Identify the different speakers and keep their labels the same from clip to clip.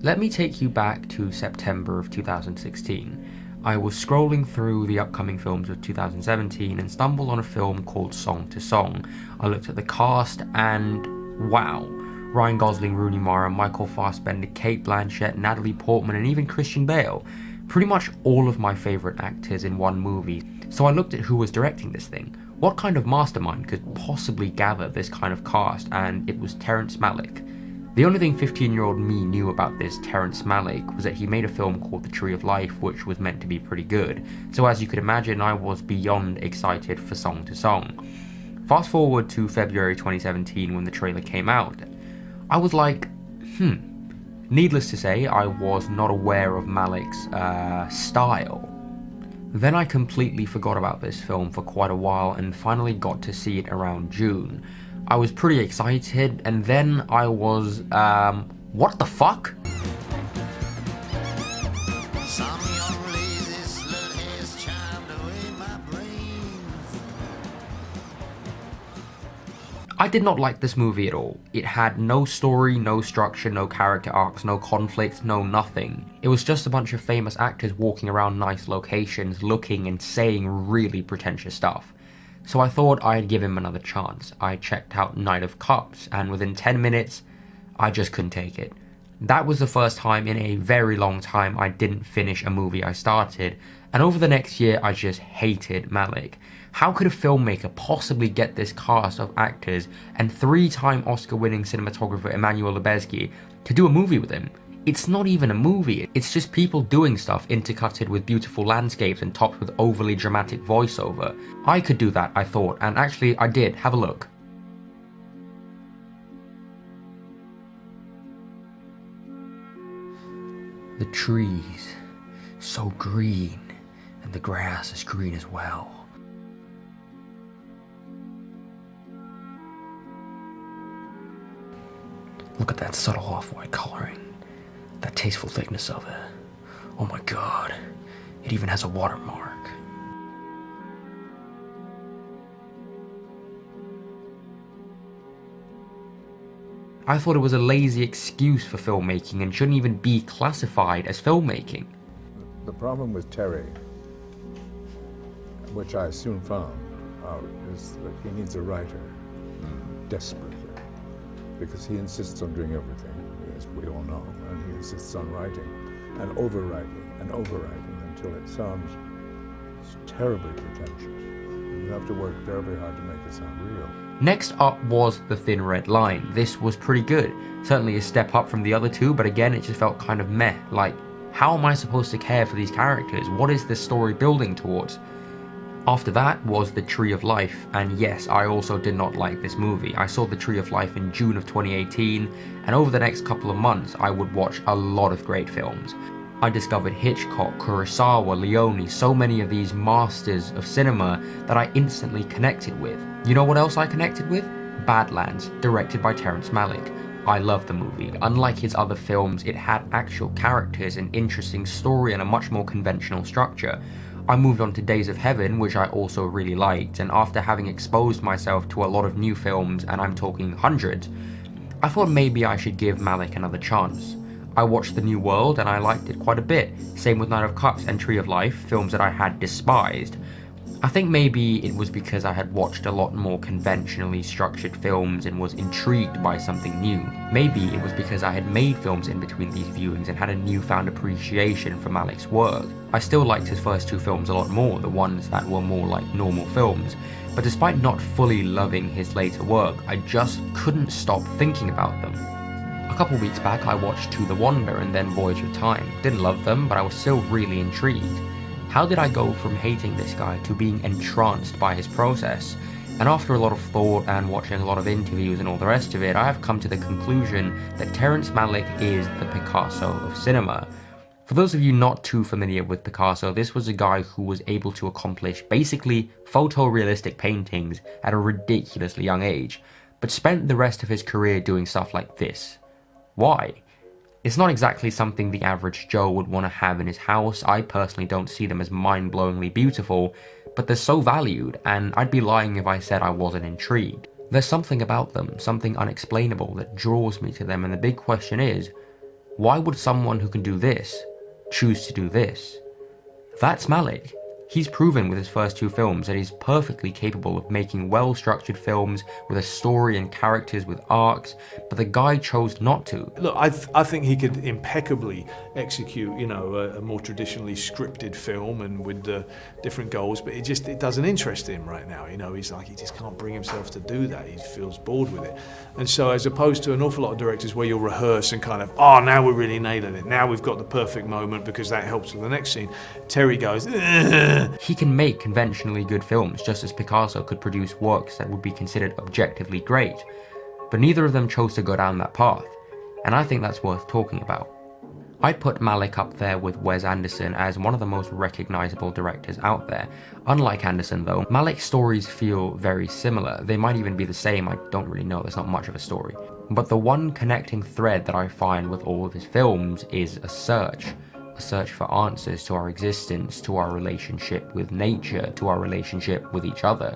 Speaker 1: Let me take you back to September of 2016. I was scrolling through the upcoming films of 2017 and stumbled on a film called Song to Song. I looked at the cast and wow. Ryan Gosling, Rooney Mara, Michael Fassbender, Cate Blanchett, Natalie Portman, and even Christian Bale. Pretty much all of my favourite actors in one movie. So I looked at who was directing this thing. What kind of mastermind could possibly gather this kind of cast? And it was Terrence Malick. The only thing 15-year-old me knew about this Terrence Malick was that he made a film called The Tree of Life, which was meant to be pretty good. So as you could imagine, I was beyond excited for Song to Song. Fast forward to February 2017 when the trailer came out. I was like, Needless to say, I was not aware of Malick's style. Then I completely forgot about this film for quite a while and finally got to see it around June. I was pretty excited and then I was, what the fuck? I did not like this movie at all. It had no story, no structure, no character arcs, no conflict, no nothing. It was just a bunch of famous actors walking around nice locations, looking and saying really pretentious stuff. So I thought I'd give him another chance. I checked out Knight of Cups, and within 10 minutes, I just couldn't take it. That was the first time in a very long time I didn't finish a movie I started, and over the next year I just hated Malick. How could a filmmaker possibly get this cast of actors and 3-time Oscar-winning cinematographer Emmanuel Lubezki to do a movie with him? It's not even a movie, it's just people doing stuff intercutted with beautiful landscapes and topped with overly dramatic voiceover. I could do that, I thought, and actually I did. Have a look. The trees, so green, and the grass is green as well. Look at that subtle off-white coloring, that tasteful thickness of it. Oh my god, it even has a watermark. I thought it was a lazy excuse for filmmaking and shouldn't even be classified as filmmaking.
Speaker 2: The problem with Terry, which I soon found out, is that he needs a writer, desperately, because he insists on doing everything, as we all know, and he insists on writing and overwriting until it sounds terribly pretentious. You have to work terribly hard to make it sound real.
Speaker 1: Next up was The Thin Red Line. This was pretty good. Certainly a step up from the other two, but again it just felt kind of meh. Like, how am I supposed to care for these characters? What is this story building towards? After that was The Tree of Life, and yes, I also did not like this movie. I saw The Tree of Life in June of 2018, and over the next couple of months I would watch a lot of great films. I discovered Hitchcock, Kurosawa, Leone, so many of these masters of cinema that I instantly connected with. You know what else I connected with? Badlands, directed by Terrence Malick. I love the movie. Unlike his other films, it had actual characters, an interesting story, and a much more conventional structure. I moved on to Days of Heaven, which I also really liked, and after having exposed myself to a lot of new films, and I'm talking hundreds, I thought maybe I should give Malick another chance. I watched The New World and I liked it quite a bit, same with Knight of Cups and Tree of Life, films that I had despised. I think maybe it was because I had watched a lot more conventionally structured films and was intrigued by something new. Maybe it was because I had made films in between these viewings and had a newfound appreciation for Malick's work. I still liked his first two films a lot more, the ones that were more like normal films, but despite not fully loving his later work, I just couldn't stop thinking about them. A couple weeks back I watched To the Wonder and then Voyage of Time. Didn't love them, but I was still really intrigued. How did I go from hating this guy to being entranced by his process? And after a lot of thought and watching a lot of interviews and all the rest of it, I have come to the conclusion that Terrence Malick is the Picasso of cinema. For those of you not too familiar with Picasso, this was a guy who was able to accomplish basically photorealistic paintings at a ridiculously young age, but spent the rest of his career doing stuff like this. Why? It's not exactly something the average Joe would want to have in his house. I personally don't see them as mind-blowingly beautiful, but they're so valued, and I'd be lying if I said I wasn't intrigued. There's something about them, something unexplainable that draws me to them, and the big question is, Why would someone who can do this choose to do this? That's Malick. He's proven with his first 2 films that he's perfectly capable of making well-structured films with a story and characters with arcs, but the guy chose not to.
Speaker 3: Look, I think he could impeccably execute, you know, a more traditionally scripted film and with different goals, but it doesn't interest him right now. You know, he's like, he just can't bring himself to do that. He feels bored with it. And so as opposed to an awful lot of directors where you'll rehearse and kind of, oh, now we're really nailing it. Now we've got the perfect moment because that helps with the next scene. Terry goes, ugh.
Speaker 1: He can make conventionally good films just as Picasso could produce works that would be considered objectively great, but neither of them chose to go down that path, and I think that's worth talking about. I'd put Malick up there with Wes Anderson as one of the most recognizable directors out there. Unlike Anderson though, Malick's stories feel very similar. They might even be the same, I don't really know, there's not much of a story. But the one connecting thread that I find with all of his films is a search for answers to our existence, to our relationship with nature, to our relationship with each other.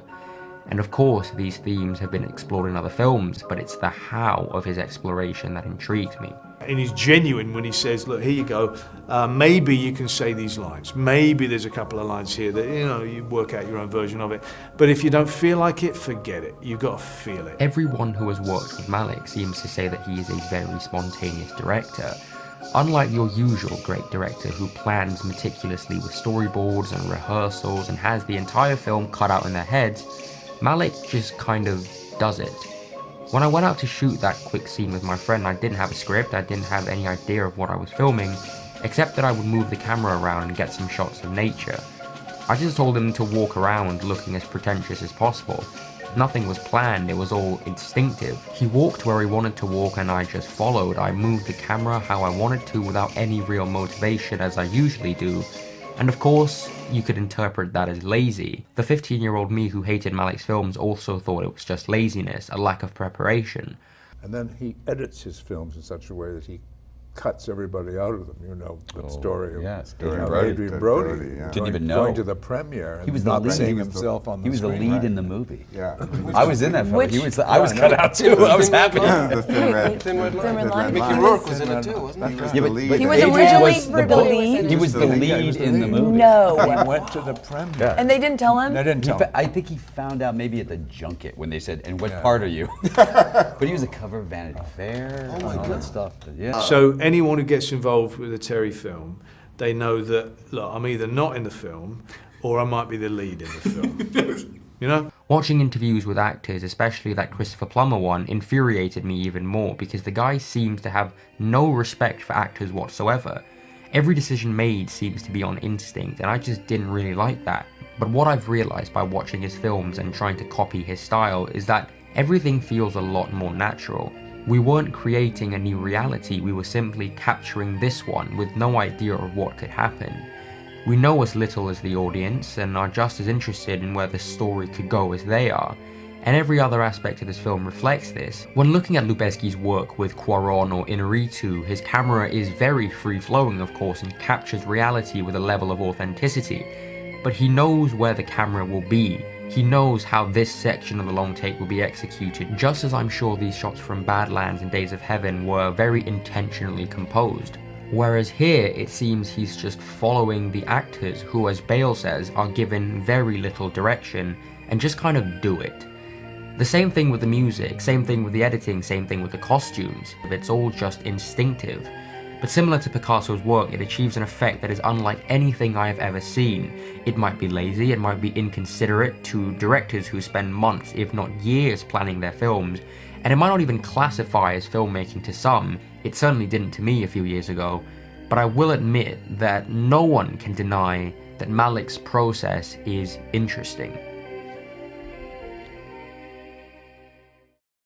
Speaker 1: And of course, these themes have been explored in other films, but it's the how of his exploration that intrigues me.
Speaker 3: And he's genuine when he says, look, here you go, maybe you can say these lines, maybe there's a couple of lines here that, you know, you work out your own version of it, but if you don't feel like it, forget it, you've got to feel it.
Speaker 1: Everyone who has worked with Malick seems to say that he is a very spontaneous director. Unlike your usual great director who plans meticulously with storyboards and rehearsals and has the entire film cut out in their heads, Malick just kind of does it. When I went out to shoot that quick scene with my friend, I didn't have a script, I didn't have any idea of what I was filming, except that I would move the camera around and get some shots of nature. I just told him to walk around looking as pretentious as possible. Nothing was planned, it was all instinctive. He walked where he wanted to walk and I just followed. I moved the camera how I wanted to without any real motivation as I usually do. And of course, you could interpret that as lazy. The 15-year-old me who hated Malick's films also thought it was just laziness, a lack of preparation.
Speaker 2: And then he edits his films in such a way that he cuts everybody out of them, you know, the story of Adrian Brody.
Speaker 4: Didn't even know.
Speaker 2: Going to the premiere and
Speaker 4: He was the
Speaker 2: not
Speaker 4: lead.
Speaker 2: seeing himself on the screen.
Speaker 4: He was the lead in the movie.
Speaker 5: Yeah.
Speaker 4: I was in that film. I was cut out too. I was happy.
Speaker 5: The Thin Red Line.
Speaker 6: Mickey Rourke was in it too, wasn't he?
Speaker 5: He was the lead.
Speaker 7: He was
Speaker 4: Adrian
Speaker 7: originally
Speaker 4: was
Speaker 7: the lead.
Speaker 4: He was the lead in the movie.
Speaker 7: No.
Speaker 2: He went to the premiere.
Speaker 4: Yeah.
Speaker 7: And they didn't tell him?
Speaker 2: They didn't tell him.
Speaker 4: I think he found out maybe at the junket when they said, "And what part are you?" But he was a cover of Vanity Fair and all that stuff. But yeah.
Speaker 3: So anyone who gets involved with a Terry film, they know that, look, I'm either not in the film or I might be the lead in the film. You know?
Speaker 1: Watching interviews with actors, especially that Christopher Plummer one, infuriated me even more because the guy seems to have no respect for actors whatsoever. Every decision made seems to be on instinct, and I just didn't really like that. But what I've realized by watching his films and trying to copy his style is that everything feels a lot more natural. We weren't creating a new reality, we were simply capturing this one with no idea of what could happen. We know as little as the audience and are just as interested in where the story could go as they are, and every other aspect of this film reflects this. When looking at Lubezki's work with Cuarón or Inarritu, his camera is very free-flowing of course and captures reality with a level of authenticity, but he knows where the camera will be. He knows how this section of the long take will be executed, just as I'm sure these shots from Badlands and Days of Heaven were very intentionally composed. Whereas here, it seems he's just following the actors who, as Bale says, are given very little direction and just kind of do it. The same thing with the music, same thing with the editing, same thing with the costumes. It's all just instinctive. But similar to Picasso's work, it achieves an effect that is unlike anything I have ever seen. It might be lazy, it might be inconsiderate to directors who spend months, if not years, planning their films, and it might not even classify as filmmaking to some. It certainly didn't to me a few years ago. But I will admit that no one can deny that Malick's process is interesting.